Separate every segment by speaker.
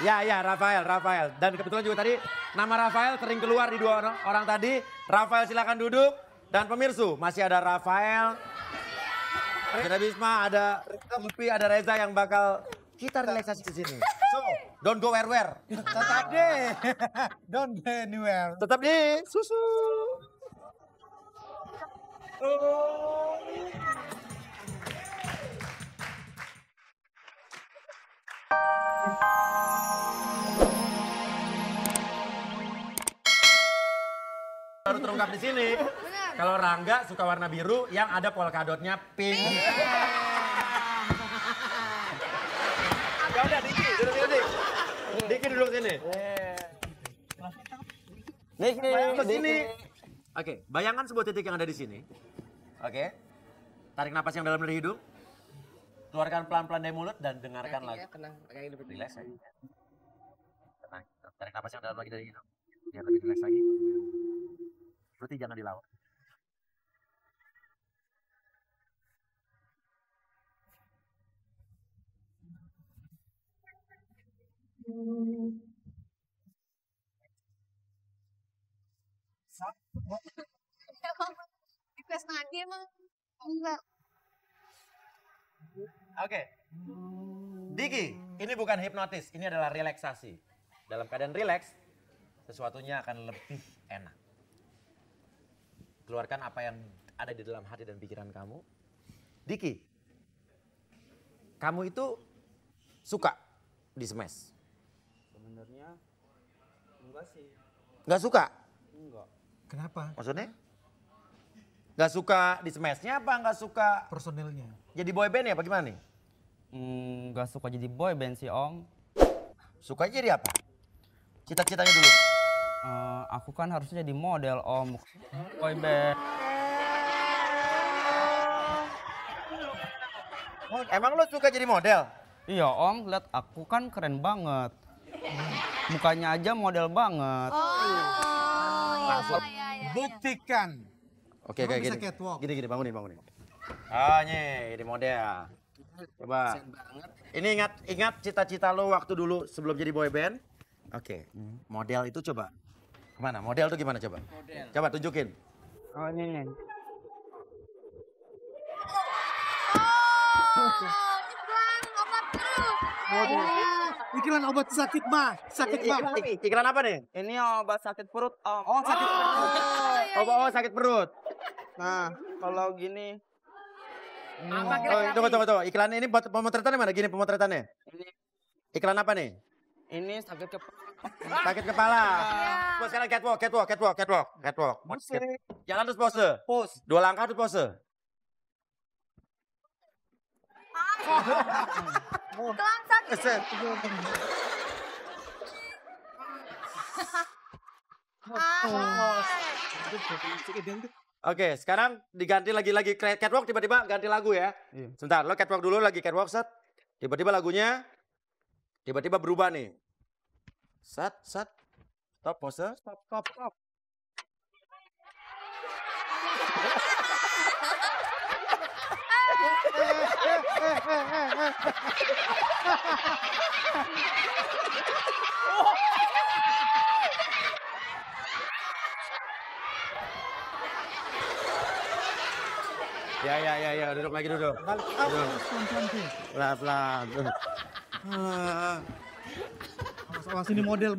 Speaker 1: Ya, Rafael. Dan kebetulan juga tadi nama Rafael sering keluar di dua orang tadi. Rafael silakan duduk. Dan pemirsu, masih ada Rafael, ada Bisma, ada Lupi, ada Reza yang bakal kita relaksasi di sini. So, don't go where.
Speaker 2: Tetap deh. Don't go anywhere.
Speaker 1: Tetap di susu. Baru terungkap di sini. Kalau Rangga suka warna biru yang ada polkadotnya pink. Ya udah Diki, duduk sini. Diki duduk sini. Diki sini. Oke, bayangkan sebuah titik yang ada di sini. Oke. Tarik napas yang dalam dari hidung. Keluarkan pelan-pelan dari mulut dan dengarkan lagu. Relax lagi. Tenang. Tarik napas yang dalam lagi dari hidung. Biar lebih relax lagi. Berarti jangan dilawan.
Speaker 3: Request lagi emang. Enggak.
Speaker 1: Oke. Diki, ini bukan hipnotis, ini adalah relaksasi. Dalam keadaan rileks, sesuatunya akan lebih enak. Keluarkan apa yang ada di dalam hati dan pikiran kamu. Diki, kamu itu suka di smash?
Speaker 4: Sebenarnya enggak sih.
Speaker 1: Nggak suka?
Speaker 4: Enggak.
Speaker 2: Kenapa?
Speaker 1: Maksudnya? Nggak suka di smashnya apa nggak suka
Speaker 2: Personilnya.
Speaker 1: jadi boy band ya bagaimana nih?
Speaker 4: Enggak suka jadi boy band sih Om.
Speaker 1: Suka jadi apa? Cita-citanya dulu.
Speaker 4: Aku kan harusnya jadi model Om. Boy band.
Speaker 1: Emang lo suka jadi model?
Speaker 4: Iya Om, lihat aku kan keren banget. Mukanya aja model banget.
Speaker 2: Buktikan.
Speaker 1: Oke,
Speaker 2: Emang
Speaker 1: kayak
Speaker 2: bisa
Speaker 1: gini.
Speaker 2: catwalk?
Speaker 1: Gini, bangunin. Ah, ini model. Coba. Ini ingat cita-cita lo waktu dulu sebelum jadi boy band? Oke. Model itu coba. Kemana? Model tuh gimana coba?
Speaker 4: Model.
Speaker 1: Coba tunjukin.
Speaker 4: Oh ini nih.
Speaker 2: Iklan obat sakit mah.
Speaker 1: Iklan apa nih?
Speaker 4: Ini obat sakit perut Om.
Speaker 2: Oh, sakit perut.
Speaker 1: Oh, sakit perut.
Speaker 4: Nah, kalau gini.
Speaker 1: Tunggu. Iklan ini buat pemotretannya mana? Gini pemotretannya.
Speaker 4: Ini
Speaker 1: Iklan apa nih?
Speaker 4: ini sakit kepala.
Speaker 1: Sakit kepala. Coba sekarang catwalk. Jalan terus pose.
Speaker 4: Pus.
Speaker 1: 2 langkah terus pose.
Speaker 3: Kelang sakit.
Speaker 1: Oke, sekarang diganti lagi catwalk tiba-tiba ganti lagu ya.
Speaker 4: Iya.
Speaker 1: Sebentar, lo catwalk dulu lagi catwalk set. Tiba-tiba lagunya tiba-tiba berubah nih. Set. Stop pose. Stop. Ya, duduk lagi. Pelan-pelan.
Speaker 2: Awas ini model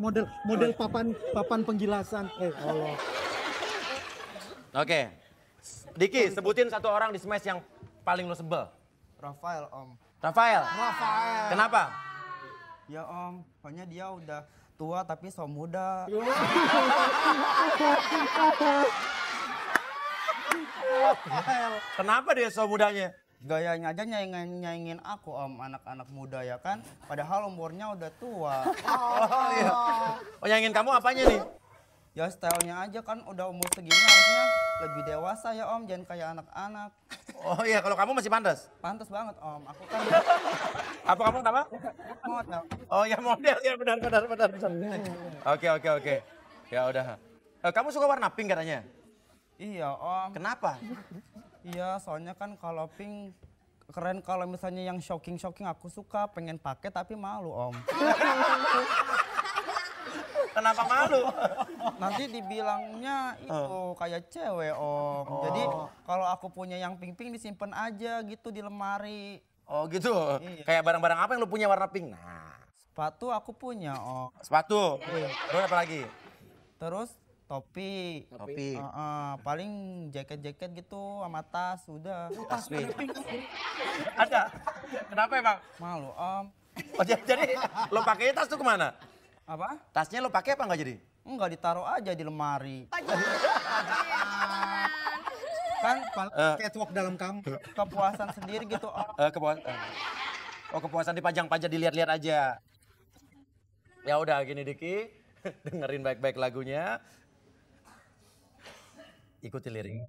Speaker 2: papan penjelasan. Allah.
Speaker 1: Oke. Diki, sebutin satu orang di Smash yang paling lo sebel.
Speaker 4: Rafael Om.
Speaker 1: Rafael. Kenapa?
Speaker 4: Ya Om, pokoknya dia udah tua tapi so muda.
Speaker 1: Kenapa dia so mudanya?
Speaker 4: Gayanya aja nyaingin aku Om, anak-anak muda ya kan. Padahal umurnya udah tua.
Speaker 1: Oh iya. Oh yang ingin kamu apanya nih?
Speaker 4: Ya stylenya aja kan udah umur segini harusnya lebih dewasa ya Om, jangan kayak anak-anak.
Speaker 1: Oh iya, kalau kamu masih pantas.
Speaker 4: Pantas banget Om, aku kan
Speaker 1: Apa kamu nama?
Speaker 4: model.
Speaker 1: Oh ya model ya benar. Oke. Ya udah. Kamu suka warna pink katanya?
Speaker 4: Iya Om.
Speaker 1: Kenapa?
Speaker 4: Iya, soalnya kan kalau pink keren kalau misalnya yang shocking aku suka, pengen pakai tapi malu om.
Speaker 1: Kenapa malu?
Speaker 4: Nanti dibilangnya itu kayak cewek om. Jadi kalau aku punya yang pink-pink disimpan aja gitu di lemari.
Speaker 1: Oh gitu?
Speaker 4: Iya.
Speaker 1: Kayak barang-barang apa yang lu punya warna pink? Nah,
Speaker 4: Sepatu aku punya om.
Speaker 1: sepatu. Terus apa lagi?
Speaker 4: Terus topi.
Speaker 1: Topi.
Speaker 4: Paling jaket-jaket gitu sama tas udah.
Speaker 1: Tasbih. Ada? Kenapa emang?
Speaker 4: Malu om.
Speaker 1: Oh jadi lo pakai tas tuh kemana?
Speaker 4: Apa?
Speaker 1: Tasnya lo pakai apa nggak jadi?
Speaker 4: Enggak, ditaruh aja di lemari. Kan
Speaker 2: Catwalk dalam kamu.
Speaker 4: kepuasan sendiri gitu om.
Speaker 1: Kepuasan dipajang pajang dilihat-lihat aja. Ya udah gini Diki, dengerin baik-baik lagunya. Ikuti lirik.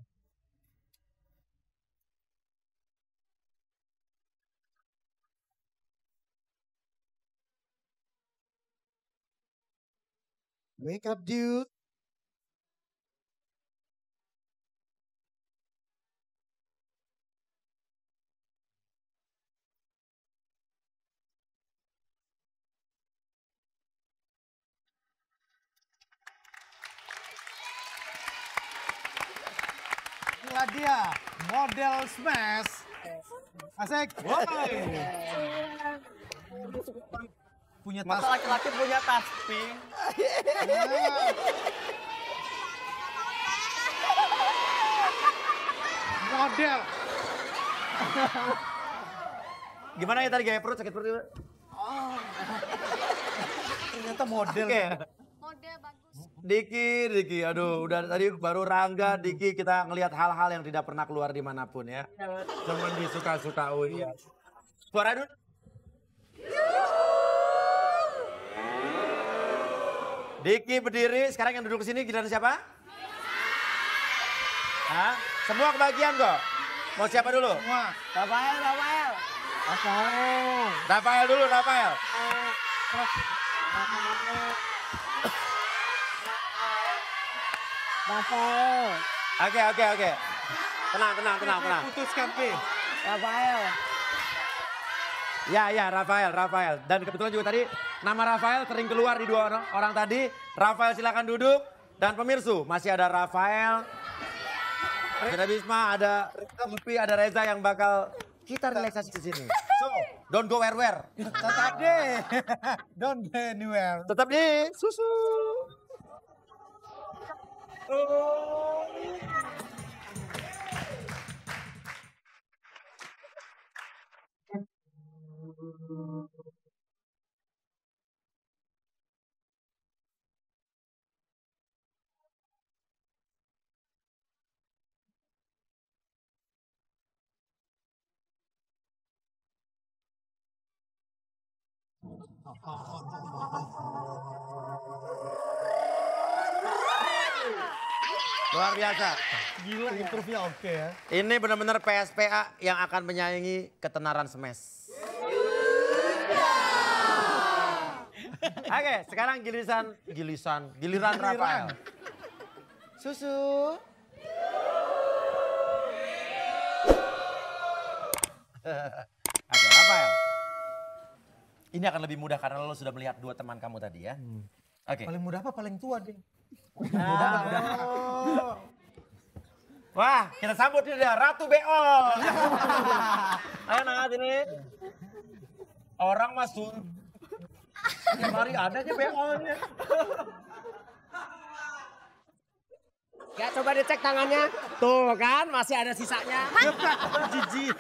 Speaker 2: Wake up, dude. Inilah dia, model smash. Asik. Punya tas.
Speaker 4: Masa laki-laki punya tas pink?
Speaker 2: Model.
Speaker 1: Gimana ya tadi gaya perut sakit perut?
Speaker 2: Ternyata model.
Speaker 1: Oke.
Speaker 3: Mode bagus.
Speaker 1: Diki, aduh udah tadi baru Rangga, Diki kita ngelihat hal-hal yang tidak pernah keluar dimanapun ya. Cuman disuka-suka Uy. Suara dulu. Diki berdiri, sekarang yang duduk di sini giliran siapa? Hah? Semua kebagian kok. Mau siapa dulu?
Speaker 2: Semua.
Speaker 4: Rafael.
Speaker 1: Rafael dulu, Rafael. Oke. Tenang.
Speaker 2: Putuskan, Pi.
Speaker 1: Ya, Rafael. Dan kebetulan juga tadi nama Rafael sering keluar di dua orang tadi. Rafael silakan duduk. Dan pemirsu, masih ada Rafael, ada Bisma, ada Lupi, ada Reza yang bakal kita relaksasi di sini. So, don't go where.
Speaker 2: Tetap deh. Don't go anywhere.
Speaker 1: Tetap di susu. Luar biasa.
Speaker 2: Gila, improve-nya oke ya.
Speaker 1: Ini benar-benar PSPA yang akan menyaingi ketenaran Smash. Oke, sekarang giliran Rafael. Susu. Oke, Rafael. Ini akan lebih mudah karena lo sudah melihat dua teman kamu tadi ya. Oke.
Speaker 2: Paling muda apa paling tua, Ding?
Speaker 1: Wah, kita sambut dia Ratu Beol. Ayo Nat ini. Orang masuk. Tiap hari ada aja Beolnya.
Speaker 5: Ya coba dicek tangannya. Tuh kan masih ada sisanya.
Speaker 1: Jijik.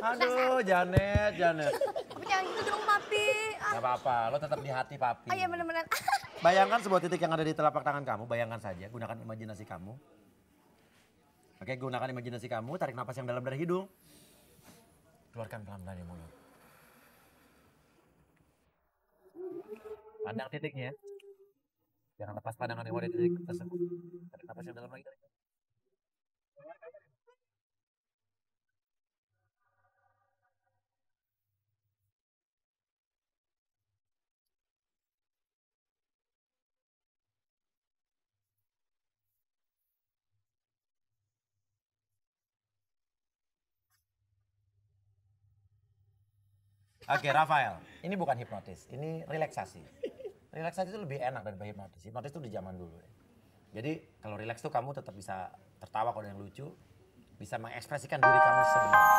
Speaker 1: Aduh, Janet.
Speaker 3: Tapi jangan gitu dong, Papi.
Speaker 1: Gak apa-apa, lo tetap di hati papi.
Speaker 3: Oh iya bener-bener.
Speaker 1: Bayangkan sebuah titik yang ada di telapak tangan kamu, bayangkan saja, gunakan imajinasi kamu. Oke, gunakan imajinasi kamu, tarik napas yang dalam dari hidung. Keluarkan pelan-pelan dari mulut. Pandang titiknya. Jangan lepas pandangan yang ada di titik tersebut. Tarik napas yang dalam lagi. Oke, Rafael. Ini bukan hipnotis, ini relaksasi. Relaksasi itu lebih enak daripada hipnotis. Hipnotis itu di zaman dulu. Ya. Jadi kalau relax tuh kamu tetap bisa tertawa kalau yang lucu, bisa mengekspresikan diri kamu sebenarnya.